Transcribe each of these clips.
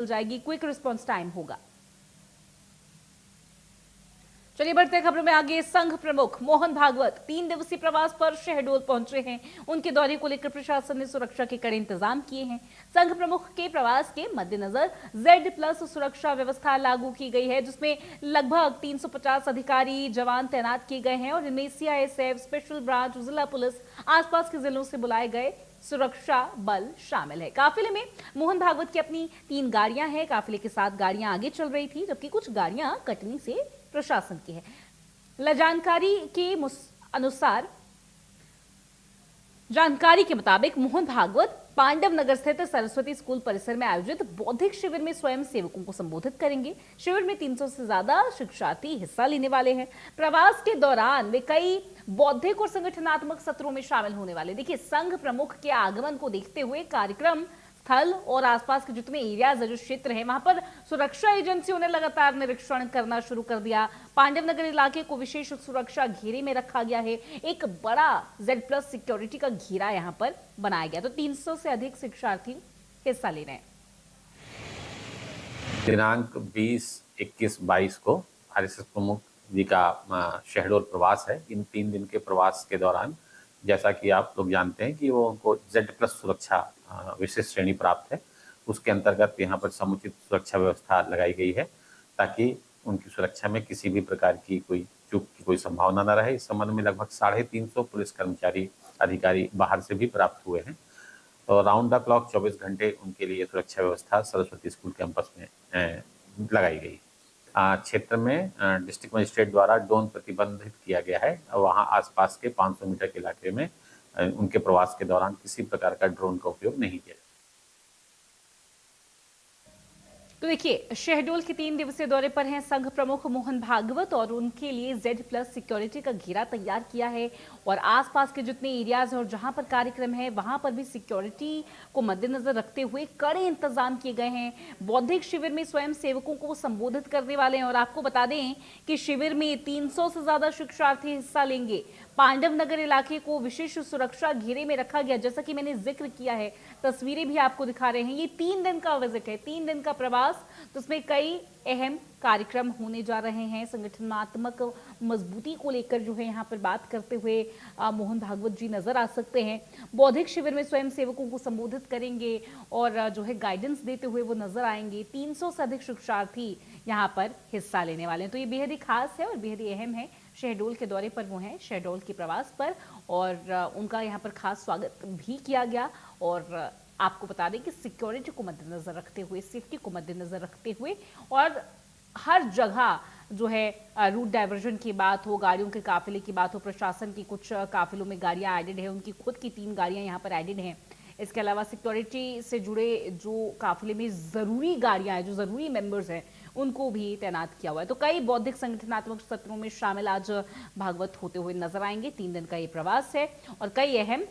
जाएगी, quick response time होगा। चलिए बढ़ते हैं खबरों में आगे। संघ प्रमुख मोहन भागवत 3 दिवसीय प्रवास पर शहडोल पहुंचे हैं। उनके दौरे को लेकर प्रशासन ने सुरक्षा के कड़े इंतजाम किए हैं। संघ प्रमुख के प्रवास के मद्देनजर Z+ सुरक्षा व्यवस्था लागू की गई है, जिसमें लगभग 350 अधिकारी जवान तैनात किए गए हैं और इनमें CISF, स्पेशल ब्रांच, जिला पुलिस, आसपास के जिलों से बुलाए गए सुरक्षा बल शामिल है। काफिले में मोहन भागवत की अपनी 3 गाड़ियां हैं। काफिले के साथ गाड़ियां आगे चल रही थी, जबकि कुछ गाड़ियां कटनी से प्रशासन की है। जानकारी के मुताबिक मोहन भागवत पांडव नगर स्थित सरस्वती स्कूल परिसर में आयोजित बौद्धिक शिविर में स्वयं सेवकों को संबोधित करेंगे। शिविर में 300 से ज्यादा शिक्षार्थी हिस्सा लेने वाले हैं। प्रवास के दौरान वे कई बौद्धिक और संगठनात्मक सत्रों में शामिल होने वाले। देखिए, संघ प्रमुख के आगमन को देखते हुए कार्यक्रम स्थल और आसपास के जितने एरियाज जो क्षेत्र है, वहां पर सुरक्षा एजेंसियों ने लगातार निरीक्षण करना शुरू कर दिया। पांडव नगर इलाके को विशेष सुरक्षा घेरे में रखा गया है। एक बड़ा Z+ सिक्योरिटी का घेरा यहां पर बनाया गया। तो 300 से अधिक शिक्षार्थी हिस्सा ले रहे हैं। दिनांक 20, 21, 22 को RSS प्रमुख जी का शहडोल प्रवास है। इन 3 दिन के प्रवास के दौरान जैसा कि आप लोग जानते हैं कि वो उनको Z+ सुरक्षा विशेष श्रेणी प्राप्त है। उसके अंतर्गत यहाँ पर समुचित सुरक्षा व्यवस्था लगाई गई है ताकि उनकी सुरक्षा में किसी भी प्रकार की कोई चूक की कोई संभावना न रहे। इस संबंध में लगभग 350 पुलिस कर्मचारी अधिकारी बाहर से भी प्राप्त हुए हैं। तो राउंड द क्लॉक 24 घंटे उनके लिए सुरक्षा व्यवस्था सरस्वती स्कूल कैंपस में लगाई गई। क्षेत्र में डिस्ट्रिक्ट मजिस्ट्रेट द्वारा ड्रोन प्रतिबंधित किया गया है। वहां आसपास के 500 मीटर के इलाके में उनके प्रवास के दौरान किसी प्रकार का ड्रोन का उपयोग नहीं किया। तो देखिए, शहडोल के 3 दिवसीय दौरे पर हैं संघ प्रमुख मोहन भागवत और उनके लिए Z+ सिक्योरिटी का घेरा तैयार किया है और आसपास के जितने एरियाज और जहां पर कार्यक्रम है वहां पर भी सिक्योरिटी को मद्देनजर रखते हुए कड़े इंतजाम किए गए हैं। बौद्धिक शिविर में स्वयं सेवकों को संबोधित करने वाले हैं और आपको बता दें कि शिविर में 300 से ज्यादा शिक्षार्थी हिस्सा लेंगे। पांडव नगर इलाके को विशेष सुरक्षा घेरे में रखा गया, जैसा कि मैंने जिक्र किया है, तस्वीरें भी आपको दिखा रहे हैं। ये 3 दिन का विजिट है, 3 दिन का प्रवास, तो उसमें कई अहम कार्यक्रम होने जा रहे हैं। संगठनात्मक मजबूती को लेकर जो है यहाँ पर बात करते हुए मोहन भागवत जी नजर आ सकते हैं। बौद्धिक शिविर में स्वयं सेवकों को संबोधित करेंगे और जो है गाइडेंस देते हुए वो नजर आएंगे। 300 से अधिक शिक्षार्थी यहाँ पर हिस्सा लेने वाले हैं। तो ये बेहद ही खास है और बेहद ही अहम है। शहडोल के दौरे पर वो हैं, शहडोल के प्रवास पर, और उनका यहाँ पर खास स्वागत भी किया गया। और आपको बता दें कि सिक्योरिटी को मद्देनजर रखते हुए, सेफ्टी को मद्देनजर रखते हुए और हर जगह जो है रूट डाइवर्जन की बात हो, गाड़ियों के काफिले की बात हो, प्रशासन की कुछ काफिलों में गाड़ियां एडेड है, उनकी खुद की 3 गाड़ियां यहाँ पर एडेड हैं। इसके अलावा सिक्योरिटी से जुड़े जो काफिले में जरूरी गाड़ियां हैं, जो जरूरी मेंबर्स हैं, उनको भी तैनात किया हुआ है। तो कई बौद्धिक संगठनात्मक सत्रों में शामिल आज भागवत होते हुए नजर आएंगे। 3 दिन का ये प्रवास है और कई अहम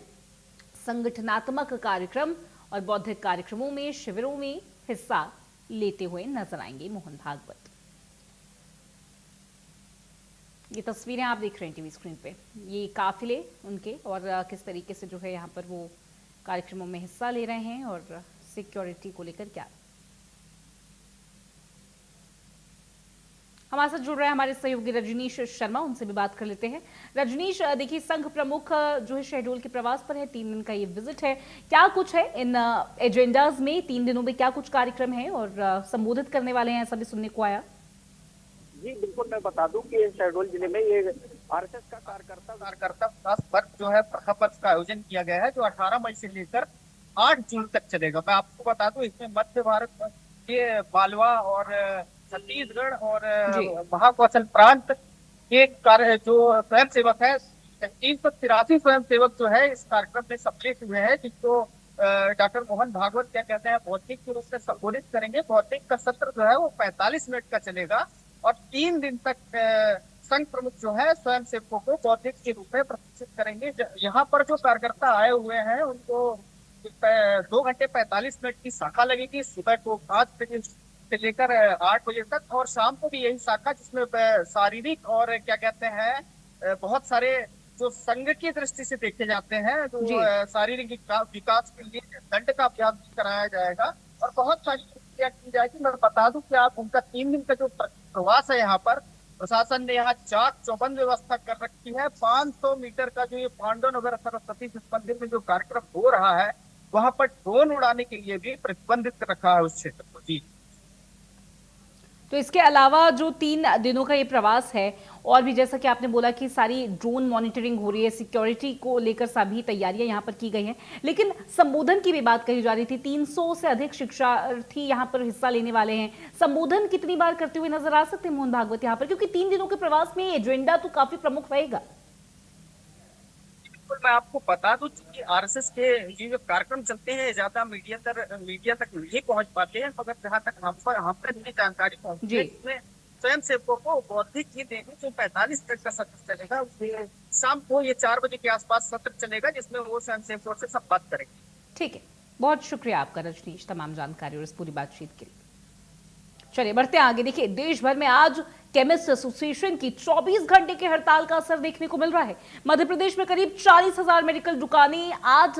संगठनात्मक कार्यक्रम और बौद्धिक कार्यक्रमों में, शिविरों में हिस्सा लेते हुए नजर आएंगे मोहन भागवत। ये तस्वीरें आप देख रहे हैं टीवी स्क्रीन पे, ये काफिले उनके और किस तरीके से जो है यहाँ पर वो कार्यक्रमों में हिस्सा ले रहे हैं और सिक्योरिटी को लेकर क्या। हमारे साथ जुड़ रहे हैं हमारे सहयोगी रजनीश शर्मा, उनसे भी बात कर लेते हैं। रजनीश, देखिए, संघ प्रमुख जो है शहडोल के प्रवास पर है, 3 दिन का ये विजिट है। क्या कुछ है इन एजेंडाज में? 3 दिनों में क्या कुछ कार्यक्रम है और संबोधित करने वाले हैं, ऐसा भी सुनने को आया। जी बिल्कुल, मैं बता दूं कि शहडोल जिले में ये RSS का कार्यकर्ता विकास वर्ग जो है प्रखा पर्व का आयोजन किया गया है, जो 18 मई से लेकर 8 जून तक चलेगा। मैं आपको बता दूं, इसमें मध्य भारत के मालवा और छत्तीसगढ़ और महाकौशल प्रांत के कार्य जो स्वयं सेवक है, 383 स्वयं सेवक जो है इस कार्यक्रम में सम्मिलित हुए हैं, जिनको डॉक्टर मोहन भागवत क्या कहते हैं, बौद्धिक रूप से संबोधित करेंगे। बौद्धिक का सत्र जो है वो 45 मिनट का चलेगा और 3 दिन तक संघ प्रमुख जो है स्वयं सेवकों को बौद्धिक के रूप में प्रशिक्षित करेंगे। यहाँ पर जो कार्यकर्ता आए हुए हैं उनको 2 घंटे 45 मिनट की शाखा लगेगी, सुबह को 5 बजे से लेकर 8 बजे तक, और शाम को भी यही शाखा, जिसमें शारीरिक और क्या कहते हैं बहुत सारे जो संघ की दृष्टि से देखे जाते हैं, जो शारीरिक विकास के लिए दंड का अभ्यास भी कराया जाएगा और बहुत सारी क्या की जाएगी, मैं बता दूं कि आप उनका 3 दिन का जो प्रवास है यहाँ पर, प्रशासन ने यहाँ चाक चौबंद व्यवस्था कर रखी है। 500 मीटर का जो ये पांडव नगर सरस्वती शिशु मंदिर में जो कार्यक्रम हो रहा है, वहां पर ड्रोन उड़ाने के लिए भी प्रतिबंधित रखा है उस क्षेत्र को। जी तो इसके अलावा जो 3 दिनों का ये प्रवास है, और भी जैसा कि आपने बोला कि सारी ड्रोन मॉनिटरिंग हो रही है, सिक्योरिटी को लेकर सभी तैयारियां यहाँ पर की गई हैं, लेकिन संबोधन की भी बात कही जा रही थी। 300 से अधिक शिक्षार्थी यहाँ पर हिस्सा लेने वाले हैं। संबोधन कितनी बार करते हुए नजर आ सकते हैं मोहन भागवत यहाँ पर, क्योंकि 3 दिनों के प्रवास में एजेंडा तो काफी प्रमुख रहेगा। बिल्कुल, मैं आपको बता दूं कि आरएसएस के ये जो कार्यक्रम चलते हैं ज्यादा मीडिया तक नहीं पहुंच पाते हैं, मगर जहां तक हम तक भी जानकारी पहुंचती है, इसमें स्वयं सेवकों को बौद्धिक ही देंगे जो 45 मिनट का सत्र चलेगा। उसमें शाम को ये 4 बजे के आसपास सत्र चलेगा, जिसमें वो स्वयं सेवकों से संवाद करेंगे। ठीक है, बहुत शुक्रिया आपका रजनीश, तमाम जानकारी और इस पूरी बातचीत के लिए। चलिए बढ़ते हैं आगे। देखिए, देश भर में आज केमिस्ट एसोसिएशन की 24 घंटे की हड़ताल का असर देखने को मिल रहा है। मध्य प्रदेश में करीब 40,000 मेडिकल दुकानें आज